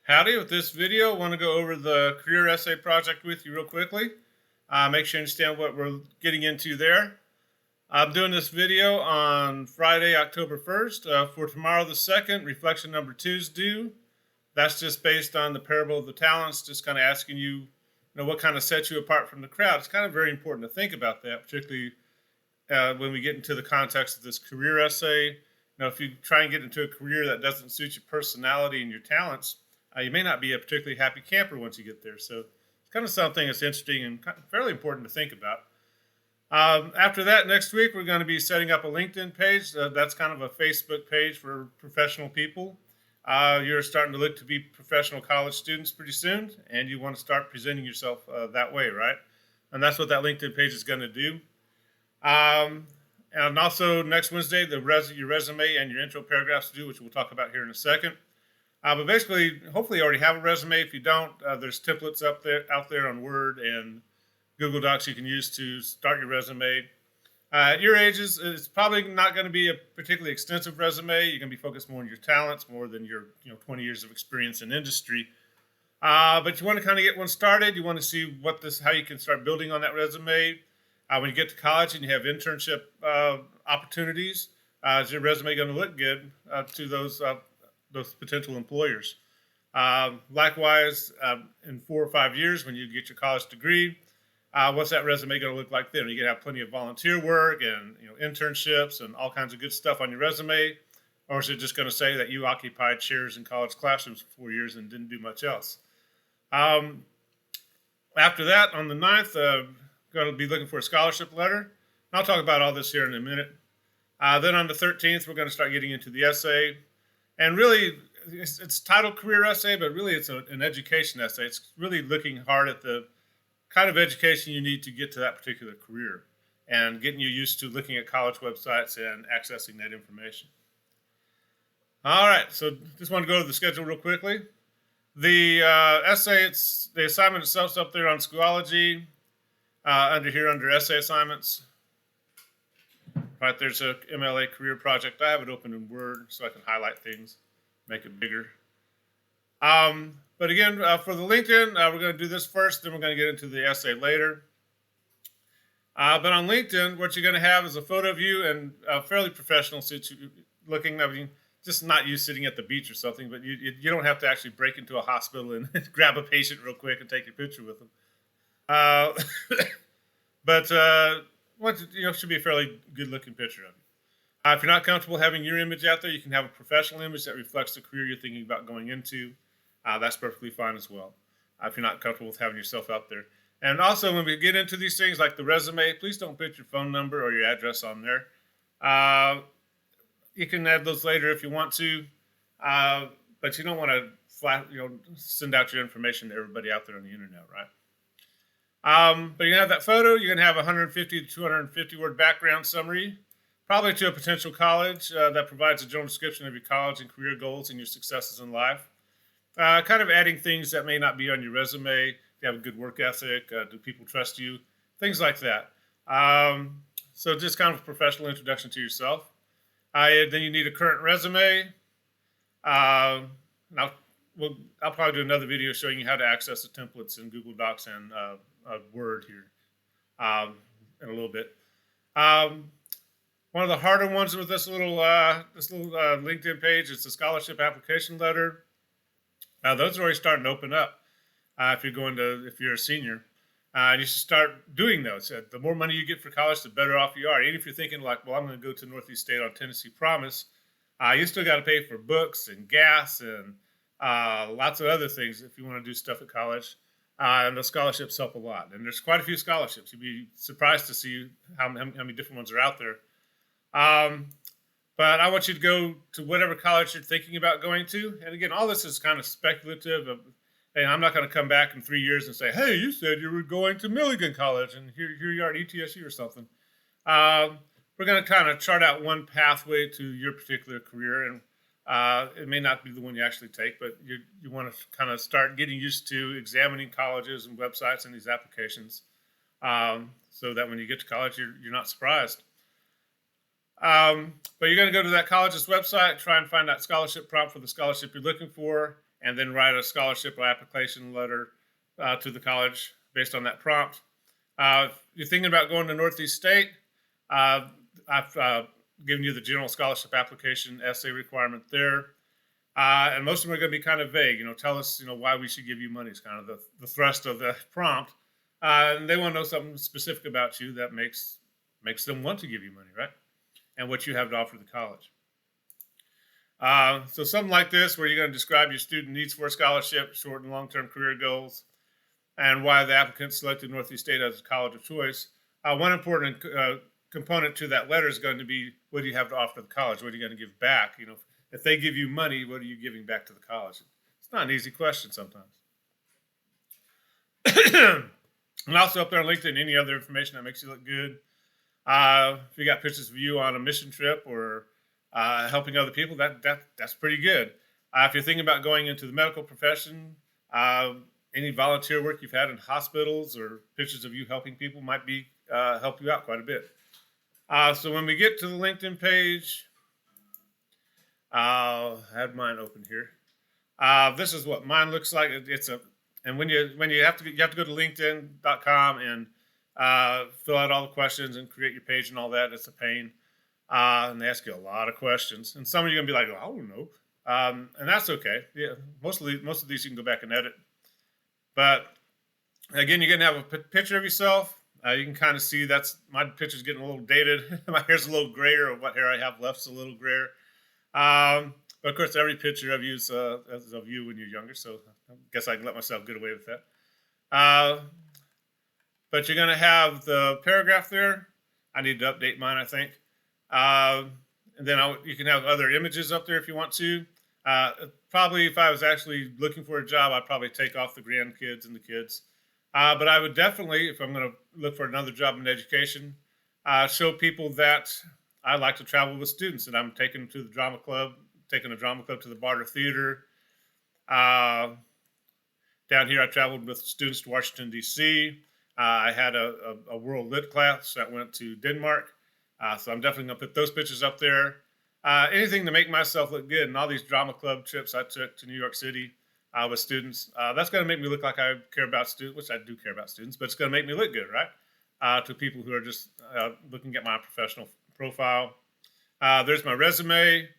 Howdy, with this video, I want to go over the career essay project with you real quickly. Make sure you understand what we're getting into there. I'm doing this video on Friday, October 1st. For tomorrow the 2nd, reflection number 2 is due. That's just based on the parable of the talents, just kind of asking you, what kind of sets you apart from the crowd. It's kind of very important to think about that, particularly when we get into the context of this career essay. If you try and get into a career that doesn't suit your personality and your talents, you may not be a particularly happy camper once you get there. So it's kind of something that's interesting and fairly important to think about. After that, next week, we're going to be setting up a LinkedIn page. That's kind of a Facebook page for professional people. You're starting to look to be professional college students pretty soon, and you want to start presenting yourself that way, right? And that's what that LinkedIn page is going to do. And also next Wednesday, your resume and your intro paragraphs to do, which we'll talk about here in a second. But basically, hopefully you already have a resume. If you don't, there's templates out there on Word and Google Docs you can use to start your resume. At your ages, it's probably not going to be a particularly extensive resume. You're going to be focused more on your talents more than your 20 years of experience in industry. But you want to kind of get one started. You want to see how you can start building on that resume. When you get to college and you have internship opportunities, is your resume going to look good to those potential employers? Likewise, in 4 or 5 years, when you get your college degree, what's that resume going to look like then? Are you going to have plenty of volunteer work and internships and all kinds of good stuff on your resume? Or is it just going to say that you occupied chairs in college classrooms for 4 years and didn't do much else? After that, on the 9th, going to be looking for a scholarship letter. I'll talk about all this here in a minute. Then on the 13th, we're going to start getting into the essay. And really, it's titled Career Essay, but really it's an education essay. It's really looking hard at the kind of education you need to get to that particular career and getting you used to looking at college websites and accessing that information. All right, so just want to go to the schedule real quickly. The the assignment itself is up there on Schoology. Under essay assignments. Right, there's a MLA career project. I have it open in Word so I can highlight things, make it bigger. But again, for the LinkedIn, we're going to do this first, then we're going to get into the essay later. But on LinkedIn, what you're going to have is a photo of you and a fairly professional looking. I mean, just not you sitting at the beach or something, but you don't have to actually break into a hospital and grab a patient real quick and take your picture with them. But should be a fairly good-looking picture of you. If you're not comfortable having your image out there, you can have a professional image that reflects the career you're thinking about going into. That's perfectly fine as well. If you're not comfortable with having yourself out there. And also, when we get into these things like the resume, please don't put your phone number or your address on there. You can add those later if you want to, but you don't want to send out your information to everybody out there on the internet, right? But you're going to have that photo. You're going to have a 150 to 250 word background summary, probably to a potential college that provides a general description of your college and career goals and your successes in life. Kind of adding things that may not be on your resume. If you have a good work ethic, do people trust you? Things like that. So just kind of a professional introduction to yourself. Then you need a current resume. I'll probably do another video showing you how to access the templates in Google Docs and Word here in a little bit. One of the harder ones with this little LinkedIn page is the scholarship application letter. Those are already starting to open up. If you're a senior, you should start doing those. The more money you get for college, the better off you are. Even if you're thinking like, well, I'm going to go to Northeast State on Tennessee Promise, you still got to pay for books and gas and lots of other things if you want to do stuff at college. And the scholarships help a lot. And there's quite a few scholarships. You'd be surprised to see how many different ones are out there. But I want you to go to whatever college you're thinking about going to. And again, all this is kind of speculative. And I'm not going to come back in 3 years and say, hey, you said you were going to Milligan College, and here you are at ETSU or something. We're going to kind of chart out one pathway to your particular career. And it may not be the one you actually take, but you want to kind of start getting used to examining colleges and websites and these applications so that when you get to college, you're not surprised. But you're going to go to that college's website, try and find that scholarship prompt for the scholarship you're looking for, and then write a scholarship or application letter to the college based on that prompt. If you're thinking about going to Northeast State, I've given you the general scholarship application essay requirement there. And most of them are going to be kind of vague. Tell us, why we should give you money is kind of the thrust of the prompt. And they want to know something specific about you that makes them want to give you money, right? And what you have to offer the college. So something like this, where you're going to describe your student needs for a scholarship, short and long-term career goals, and why the applicant selected Northeast State as a college of choice. One important component to that letter is going to be, what do you have to offer the college? What are you going to give back? If they give you money, what are you giving back to the college? It's not an easy question sometimes. And also up there on LinkedIn, any other information that makes you look good. If you got pictures of you on a mission trip or helping other people, that's pretty good. If you're thinking about going into the medical profession, any volunteer work you've had in hospitals or pictures of you helping people might be help you out quite a bit. So when we get to the LinkedIn page, I had mine open here. This is what mine looks like. And when you have to go to LinkedIn.com and fill out all the questions and create your page and all that. It's a pain, and they ask you a lot of questions. And some of you are gonna be like, "Oh, I don't know," and that's okay. Yeah, most of these you can go back and edit. But again, you're gonna have a picture of yourself. You can kind of see my picture's getting a little dated. My hair's a little grayer, or what hair I have left's a little grayer. But of course, every picture of you is of you when you're younger, so I guess I can let myself get away with that. But you're going to have the paragraph there. I need to update mine, I think. And then you can have other images up there if you want to. Probably if I was actually looking for a job, I'd probably take off the grandkids and the kids. But I would definitely, if I'm going to look for another job in education, show people that I like to travel with students, and I'm taking them to the drama club, taking a drama club to the Barter Theater. Down here, I traveled with students to Washington, D.C. I had a World Lit class that went to Denmark. So I'm definitely going to put those pictures up there. Anything to make myself look good. And all these drama club trips I took to New York City with students, that's going to make me look like I care about students, which I do care about students, but it's going to make me look good, right? To people who are just looking at my professional profile. There's my resume.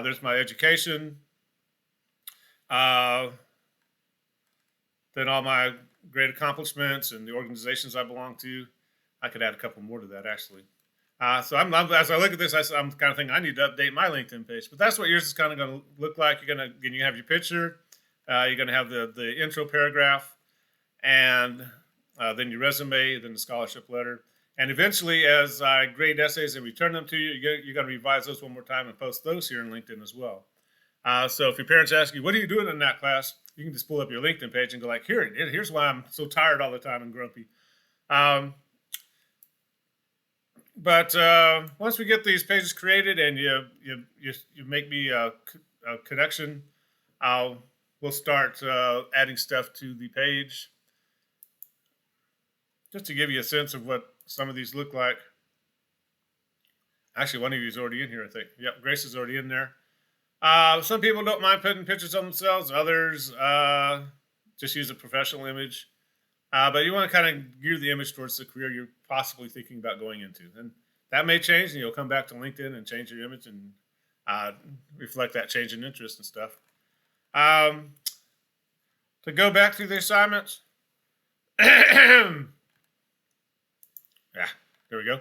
There's my education. Then all my great accomplishments and the organizations I belong to. I could add a couple more to that, actually. So as I look at this, I'm kind of thinking I need to update my LinkedIn page. But that's what yours is kind of going to look like. You have your picture. You're going to have the intro paragraph, and then your resume, then the scholarship letter. And eventually, as I grade essays and return them to you, you're going to revise those one more time and post those here in LinkedIn as well. So if your parents ask you, what are you doing in that class? You can just pull up your LinkedIn page and go like, here's why I'm so tired all the time and grumpy. But once we get these pages created and you make me a connection, we'll start adding stuff to the page. Just to give you a sense of what some of these look like. Actually, one of you is already in here, I think. Yep, Grace is already in there. Some people don't mind putting pictures of themselves. Others just use a professional image. But you want to kind of gear the image towards the career you're possibly thinking about going into. And that may change, and you'll come back to LinkedIn and change your image and reflect that change in interest and stuff. To go back through the assignments. Yeah, there we go.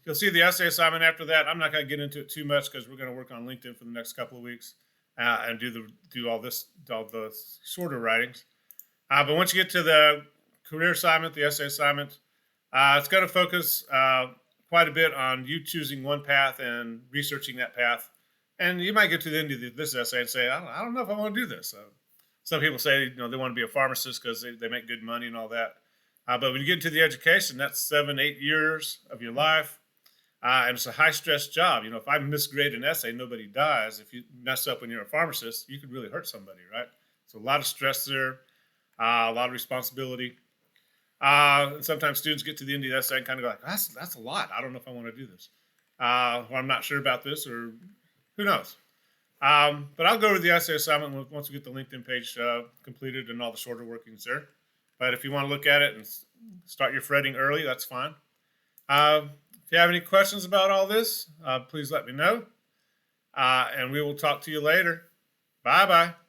You'll see the essay assignment after that. I'm not going to get into it too much because we're going to work on LinkedIn for the next couple of weeks and do all the shorter writings. But once you get to the career assignment, the essay assignment, it's going to focus quite a bit on you choosing one path and researching that path. And you might get to the end of this essay and say, I don't know if I want to do this. Some people say they want to be a pharmacist because they make good money and all that. But when you get into the education, that's 7-8 years of your life. And it's a high-stress job. If I misgrade an essay, nobody dies. If you mess up when you're a pharmacist, you could really hurt somebody, right? So a lot of stress there, a lot of responsibility. And sometimes students get to the end of the essay and kind of go like, that's a lot. I don't know if I want to do this. Or I'm not sure about this, or who knows. But I'll go over the essay assignment once we get the LinkedIn page completed and all the shorter workings there. But if you want to look at it and start your fretting early, that's fine. If you have any questions about all this, please let me know. And we will talk to you later. Bye-bye.